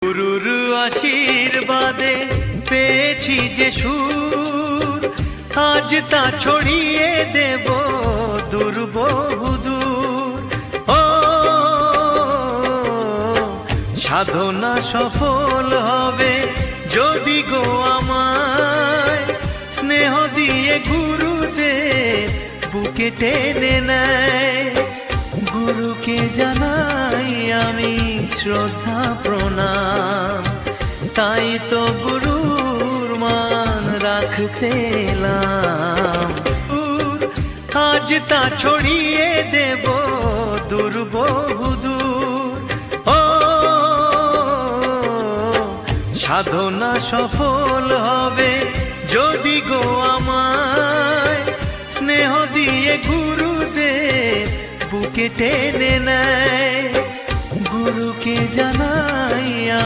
গুরুর আশীর্বাদে পেয়েছি যে সুর, আজ তা ছড়িয়ে দেব দূর। ও সাধনা সফল হবে যদি গো আমায় স্নেহ দিয়ে গুরুদেব বুকে টেনে নেয়। গুরুকে জানাই আমি শ্রদ্ধা প্রণাম, তাই তো গুরুর মান রাখতে এলাম। আজ তা ছড়িয়ে দেব দূর। ও সাধনা সফল হবে যদি গো আমায় স্নেহ দিয়ে গুরুদেব বুকে টেনে নেয়। গুরুকে জানাই